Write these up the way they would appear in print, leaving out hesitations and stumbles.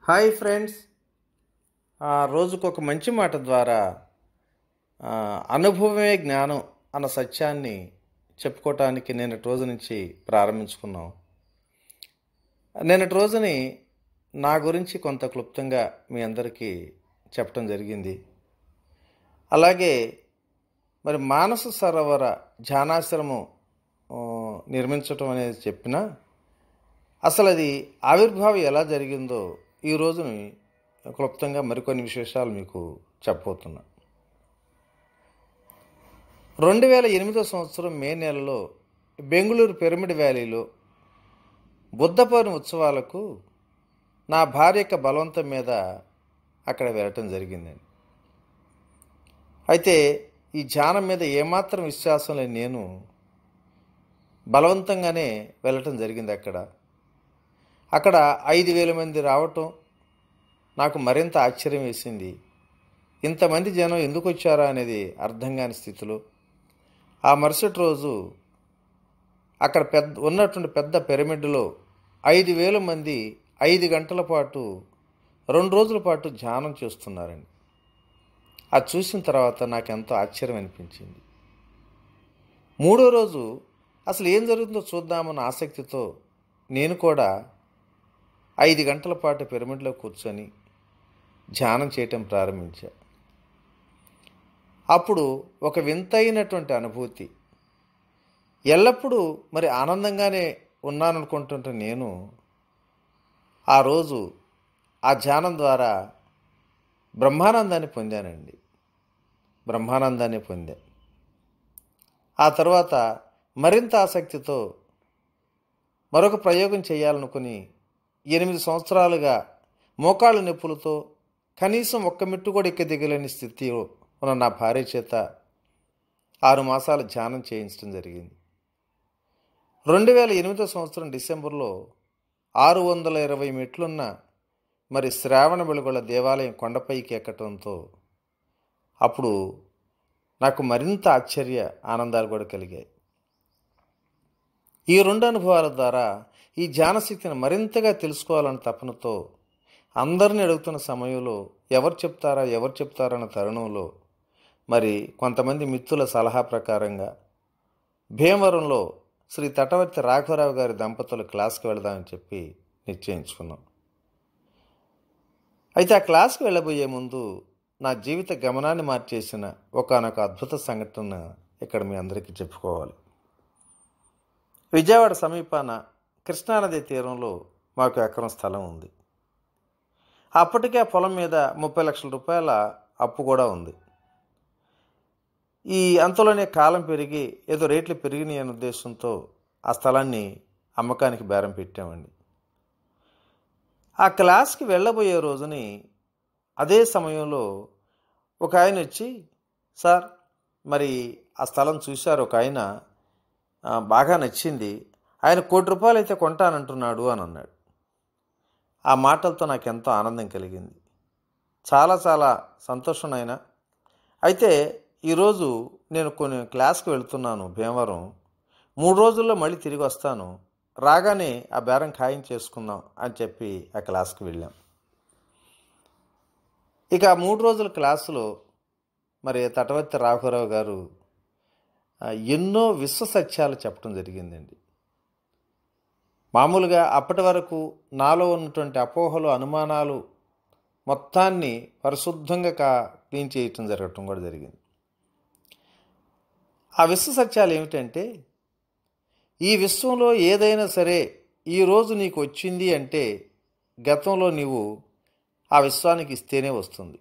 Hi friends. రోజుకొక మంచి మాట ద్వారా అనుభవమే జ్ఞానం అన్న సత్యాన్ని చెప్పుకోవటానికి నిన్నటి రోజు నుంచి ప్రారంభించుకున్నాం. నిన్నటి రోజుని నా గురించి కొంత క్లుప్తంగా మీ అందరికీ చెప్పడం జరిగింది. అలాగే మరి మానస సరోవర ధ్యానాశ్రమం నిర్మించటం అనేది చెప్పినా అసలు అది ఆవిర్భావం ఎలా జరిగిందో ఈ రోజుని క్లుప్తంగా మరికొన్ని విశేషాలు మీకు చెప్పబోతున్నా. 2008 సంవత్సరం మే నెలలో బెంగళూరు పిరమిడ్ వ్యాలీలో బుద్ధ పౌర్ణమి ఉత్సవాలకు నా భార్య యొక్క బలవంతం మీద అక్కడ వెళ్ళటం జరిగిందండి. అయితే ఈ ధ్యానం మీద ఏమాత్రం విశ్వాసం లేని నేను బలవంతంగానే వెళ్ళటం జరిగింది. అక్కడ 5,000 మంది రావటం నాకు మరింత ఆశ్చర్యం వేసింది. ఇంతమంది జనం ఎందుకు వచ్చారా అనేది అర్థం కాని స్థితిలో ఆ మరుసటి రోజు అక్కడ ఉన్నటువంటి పెద్ద పిరమిడ్లో 5,000 మంది 5 గంటల పాటు 2 రోజుల పాటు ధ్యానం చేస్తున్నారండి. అది చూసిన తర్వాత నాకు ఎంతో ఆశ్చర్యం అనిపించింది. 3వ రోజు అసలు ఏం జరుగుతుందో చూద్దామన్న ఆసక్తితో నేను కూడా 5 గంటల పాటు పిరమిడ్లో కూర్చొని ధ్యానం చేయటం ప్రారంభించా. అప్పుడు ఒక వింతైనటువంటి అనుభూతి. ఎల్లప్పుడూ మరి ఆనందంగానే ఉన్నాననుకుంటుంటే నేను ఆ రోజు ఆ ధ్యానం ద్వారా బ్రహ్మానందాన్ని పొందానండి. బ్రహ్మానందాన్ని పొందా. ఆ తర్వాత మరింత ఆసక్తితో మరొక ప్రయోగం చేయాలనుకుని 8 సంవత్సరాలుగా మోకాళ్ళ నొప్పులతో కనీసం ఒక్క మెట్టు కూడా దిగలేని స్థితిలో ఉన్న నా భార్య చేత 6 మాసాలు ధ్యానం చేయించడం జరిగింది. 2008 సంవత్సరం డిసెంబర్లో 620 మెట్లున్న మరి శ్రావణ బెళగొళ దేవాలయం కొండపైకి ఎక్కడంతో అప్పుడు నాకు మరింత ఆశ్చర్య ఆనందాలు కూడా కలిగాయి. ఈ 2 అనుభవాల ద్వారా ఈ ధ్యానశక్తిని మరింతగా తెలుసుకోవాలన్న తపనతో అందరిని అడుగుతున్న సమయంలో ఎవరు చెప్తారన్న తరుణంలో మరి కొంతమంది మిత్రుల సలహా ప్రకారంగా భీమవరంలో శ్రీ తటవర్తి రాఘవరావు గారి దంపతుల క్లాస్కి వెళదామని చెప్పి నిశ్చయించుకున్నాం. అయితే ఆ క్లాస్కి వెళ్ళబోయే ముందు నా జీవిత గమనాన్ని మార్చేసిన ఒకానొక అద్భుత సంఘటన ఇక్కడ మీ అందరికీ చెప్పుకోవాలి. విజయవాడ సమీపాన కృష్ణానది తీరంలో మాకు ఎకరం స్థలం ఉంది. అప్పటికే ఆ పొలం మీద 30 లక్షల రూపాయల అప్పు కూడా ఉంది. ఈ అంతలోనే కాలం పెరిగి ఏదో రేట్లు పెరిగినాయి అనే ఉద్దేశంతో ఆ స్థలాన్ని అమ్మకానికి బేరం పెట్టామండి. ఆ క్లాస్కి వెళ్ళబోయే రోజుని అదే సమయంలో ఒక ఆయన వచ్చి, సార్ మరి ఆ స్థలం చూశారు, ఒక ఆయన బాగా నచ్చింది, ఆయన ₹1,00,00,000 అయితే కొంటానంటున్నాడు అని అన్నాడు. ఆ మాటలతో నాకు ఎంతో ఆనందం కలిగింది. చాలా చాలా సంతోషం అయినా. అయితే ఈరోజు నేను కొన్ని క్లాస్కి వెళ్తున్నాను భీమవరం, 3 రోజుల్లో మళ్ళీ తిరిగి వస్తాను, రాగానే ఆ బేరం ఖాయం చేసుకుందాం అని చెప్పి ఆ క్లాస్కి వెళ్ళాం. ఇక 3 రోజుల క్లాసులో మరి తటవర్తి రాఘవరావు గారు ఎన్నో విశ్వ సత్యాలు చెప్పడం జరిగిందండి. మామూలుగా అప్పటి వరకు నాలో ఉన్నటువంటి అపోహలు, అనుమానాలు మొత్తాన్ని పరిశుద్ధంగా క్లీన్ చేయటం జరగటం కూడా జరిగింది. ఆ విశ్వ సత్యాలు ఏమిటంటే, ఈ విశ్వంలో ఏదైనా సరే ఈరోజు నీకు వచ్చింది అంటే గతంలో నీవు ఆ విశ్వానికి ఇస్తేనే వస్తుంది.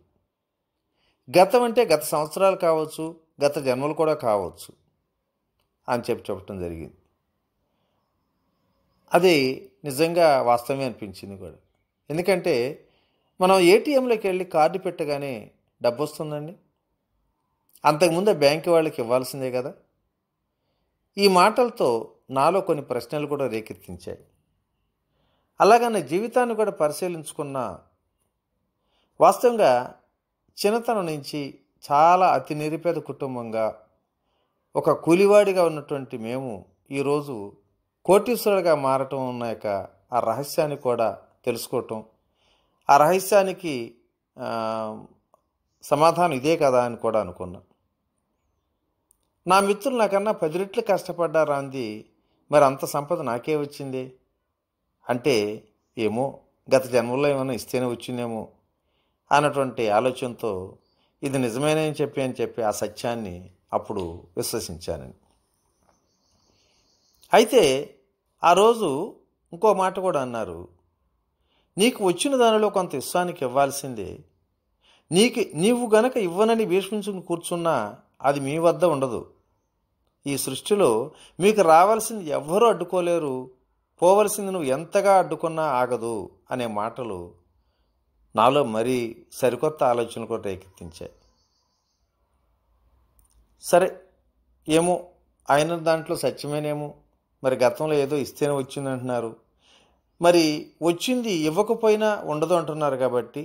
గతం అంటే గత సంవత్సరాలు కావచ్చు, గత జన్మలు కూడా కావచ్చు అని చెప్పటం జరిగింది. అది నిజంగా వాస్తవమే అనిపించింది కూడా. ఎందుకంటే మనం ఏటీఎంలోకి వెళ్ళి కార్డు పెట్టగానే డబ్బు వస్తుందండి, అంతకుముందు బ్యాంకు వాళ్ళకి ఇవ్వాల్సిందే కదా. ఈ మాటలతో నాలో కొన్ని ప్రశ్నలు కూడా రేకెత్తించాయి. అలాగనే జీవితాన్ని కూడా పరిశీలించుకున్న వాస్తవంగా చిన్నతనం నుంచి చాలా అతి నిరుపేద కుటుంబంగా ఒక కూలివాడిగా ఉన్నటువంటి మేము ఈరోజు కోటీశ్వరుడిగా మారటం ఉన్న యొక్క ఆ రహస్యాన్ని కూడా తెలుసుకోవటం, ఆ రహస్యానికి ఆ, సమాధానం ఇదే కదా అని కూడా అనుకున్నా. నా మిత్రులు నాకన్నా 10 రెట్లు కష్టపడ్డారా అంది, మరి అంత సంపద నాకే వచ్చింది అంటే, ఏమో గత జన్మలో ఏమైనా ఇస్తేనే వచ్చిందేమో అన్నటువంటి ఆలోచనతో ఇది నిజమేనని చెప్పి ఆ సత్యాన్ని అప్పుడు విశ్వసించానండి. అయితే ఆ రోజు ఇంకో మాట కూడా అన్నారు, నీకు వచ్చిన దానిలో కొంత విశ్వానికి ఇవ్వాల్సిందే, నీవు గనక ఇవ్వనని భీష్మించుకుని కూర్చున్నా అది మీ వద్ద ఉండదు. ఈ సృష్టిలో మీకు రావాల్సింది ఎవ్వరూ అడ్డుకోలేరు, పోవలసింది నువ్వు ఎంతగా అడ్డుకున్నా ఆగదు అనే మాటలు నాలో మరీ సరికొత్త ఆలోచనలు కూడా రేకెత్తించాయి. సరే, ఏమో ఆయన దాంట్లో సత్యమేనేమో, మరి గతంలో ఏదో ఇస్తేనే వచ్చింది అంటున్నారు, మరి వచ్చింది ఇవ్వకపోయినా ఉండదు అంటున్నారు కాబట్టి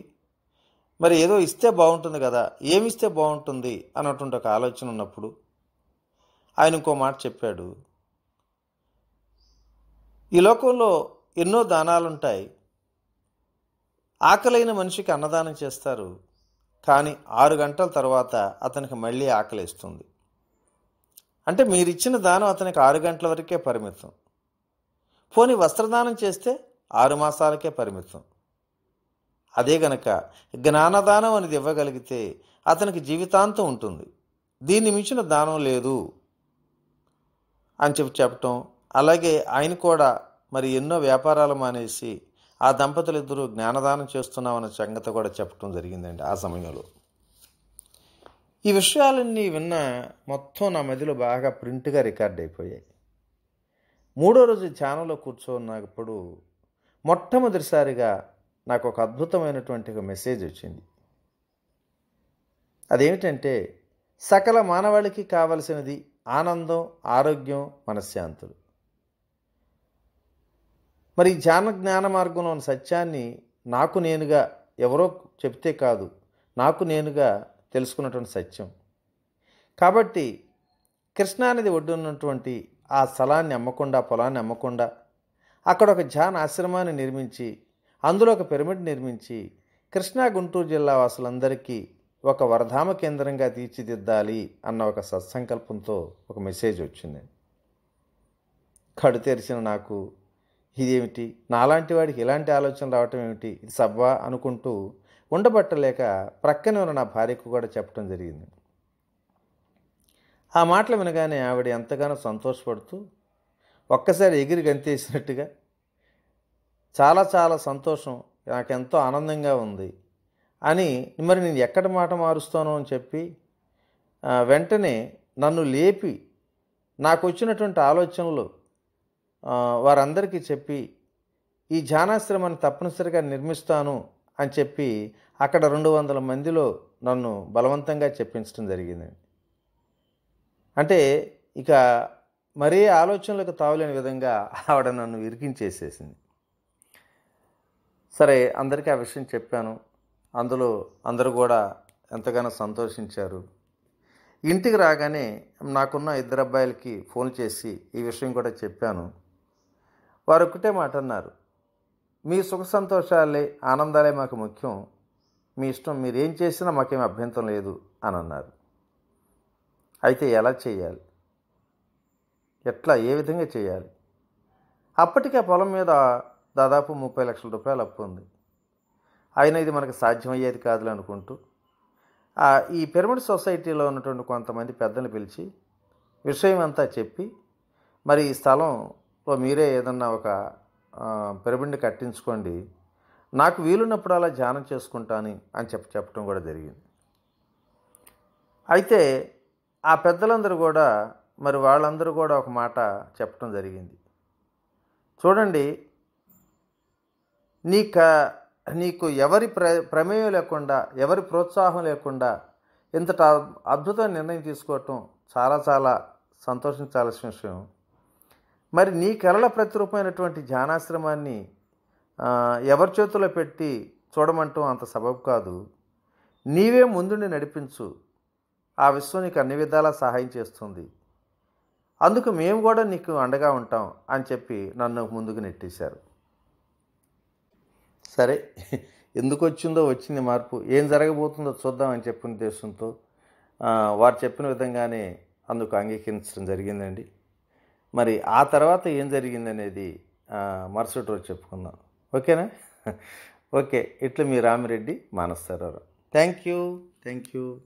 మరి ఏదో ఇస్తే బాగుంటుంది కదా, ఏమిస్తే బాగుంటుంది అన్నటువంటి ఒక ఆలోచన ఉన్నప్పుడు ఆయన ఇంకో మాట చెప్పాడు, ఈ లోకంలో ఎన్నో దానాలుంటాయి, ఆకలైన మనిషికి అన్నదానం చేస్తారు, కానీ 6 గంటల తర్వాత అతనికి మళ్ళీ ఆకలిస్తుంది. అంటే మీరిచ్చిన దానం అతనికి 6 గంటల వరకే పరిమితం. పోనీ వస్త్రదానం చేస్తే 6 మాసాలకే పరిమితం. అదే గనక జ్ఞానదానం అనేది ఇవ్వగలిగితే అతనికి జీవితాంతం ఉంటుంది, దీన్ని మించిన దానం లేదు అని చెప్పటం. అలాగే ఆయన కూడా మరి ఎన్నో వ్యాపారాలు మానేసి ఆ దంపతులు ఇద్దరు జ్ఞానదానం చేస్తున్నామన్న సంగతి కూడా చెప్పడం జరిగిందండి ఆ సమయంలో. ఈ విషయాలన్నీ విన్న మొత్తం నా మదిలో బాగా ప్రింట్గా రికార్డ్ అయిపోయాయి. 3వ రోజు ధ్యానంలో కూర్చున్నప్పుడు మొట్టమొదటిసారిగా నాకు ఒక అద్భుతమైనటువంటి ఒక మెసేజ్ వచ్చింది. అదేమిటంటే, సకల మానవాళికి కావలసినది ఆనందం, ఆరోగ్యం, మనశ్శాంతులు. మరి ఈ జ్ఞాన మార్గంలో ఉన్న సత్యాన్ని నాకు నేనుగా ఎవరో చెప్తే కాదు, నాకు నేనుగా తెలుసుకున్నటువంటి సత్యం. కాబట్టి కృష్ణానది ఒడ్డున్నటువంటి ఆ స్థలాన్ని అమ్మకుండా, పొలాన్ని అమ్మకుండా అక్కడ ఒక ధ్యాన ఆశ్రమాన్ని నిర్మించి, అందులో ఒక పిరమిడ్ నిర్మించి కృష్ణా గుంటూరు జిల్లా వాసులందరికీ ఒక వరధామ కేంద్రంగా తీర్చిదిద్దాలి అన్న ఒక సత్సంకల్పంతో ఒక మెసేజ్ వచ్చింది. కడు తెరిచిన నాకు ఇదేమిటి, నాలాంటి వాడికి ఇలాంటి ఆలోచనలు రావటం ఏమిటి, ఇది సబ్బా అనుకుంటూ ఉండబట్టలేక ప్రక్కనే ఉన్న నా భార్యకు కూడా చెప్పడం జరిగింది. ఆ మాటలు వినగానే ఆవిడ ఎంతగానో సంతోషపడుతూ ఒక్కసారి ఎగిరి గంతేసినట్టుగా, చాలా చాలా సంతోషం, నాకెంతో ఆనందంగా ఉంది అని, మరి నేను ఎక్కడ మాట మారుస్తాను అని చెప్పి వెంటనే నన్ను లేపి నాకు వచ్చినటువంటి ఆలోచనలు వారందరికీ చెప్పి ఈ ధ్యానాశ్రమాన్ని తప్పనిసరిగా నిర్మిస్తాను అని చెప్పి అక్కడ 200 మందిలో నన్ను బలవంతంగా చెప్పించడం జరిగింది. అంటే ఇక మరే ఆలోచనలకు తావులేని విధంగా ఆవిడ నన్ను ఇరికించేసేసింది. సరే, అందరికీ ఆ విషయం చెప్పాను. అందులో అందరూ కూడా ఎంతగానో సంతోషించారు. ఇంటికి రాగానే నాకున్న 2 అబ్బాయిలకి ఫోన్ చేసి ఈ విషయం కూడా చెప్పాను. వారు ఒక్కటే మాట అన్నారు, మీ సుఖ సంతోషాలే, ఆనందాలే మాకు ముఖ్యం, మీ ఇష్టం, మీరేం చేసినా మాకేం అభ్యంతరం లేదు అని అన్నారు. అయితే ఎలా చేయాలి, ఎట్లా, ఏ విధంగా చేయాలి? అప్పటికే పొలం మీద దాదాపు 30 లక్షల రూపాయలు అప్పు ఉంది. అయినా ఇది మనకు సాధ్యమయ్యేది కాదులే అనుకుంటూ ఈ పిరమిడ్ సొసైటీలో ఉన్నటువంటి కొంతమంది పెద్దలు పిలిచి విషయం అంతా చెప్పి, మరి ఈ స్థలంలో మీరే ఏదన్నా ఒక పిరమిడ్ని కట్టించుకోండి, నాకు వీలున్నప్పుడు అలా ధ్యానం చేసుకుంటాను అని చెప్పడం కూడా జరిగింది. అయితే ఆ పెద్దలందరూ కూడా, మరి వాళ్ళందరూ కూడా ఒక మాట చెప్పడం జరిగింది, చూడండి, నీకు ఎవరి ప్రమేయం లేకుండా, ఎవరి ప్రోత్సాహం లేకుండా ఇంతట అద్భుతమైన నిర్ణయం తీసుకోవటం చాలా చాలా సంతోషించాల్సిన విషయం. మరి నీ కలల ప్రతిరూపమైనటువంటి ధ్యానాశ్రమాన్ని ఎవరి చేతిలో పెట్టి చూడమంటూ అంత సబబు కాదు, నీవే ముందుండి నడిపించు, ఆ విశ్వం నీకు అన్ని విధాలా సహాయం చేస్తుంది, అందుకు మేము కూడా నీకు అండగా ఉంటాం అని చెప్పి నన్ను ముందుకు నెట్టేశారు. సరే, ఎందుకు వచ్చిందో వచ్చింది మార్పు, ఏం జరగబోతుందో చూద్దామని చెప్పిన ఉద్దేశంతో వారు చెప్పిన విధంగానే అందుకు అంగీకరించడం జరిగిందండి. మరి ఆ తర్వాత ఏం జరిగిందనేది మరుసటి రోజు చెప్పుకుందాం. ఓకేనా? ఓకే. ఇట్లా మీ రామిరెడ్డి మానస సరోవరం. Thank you.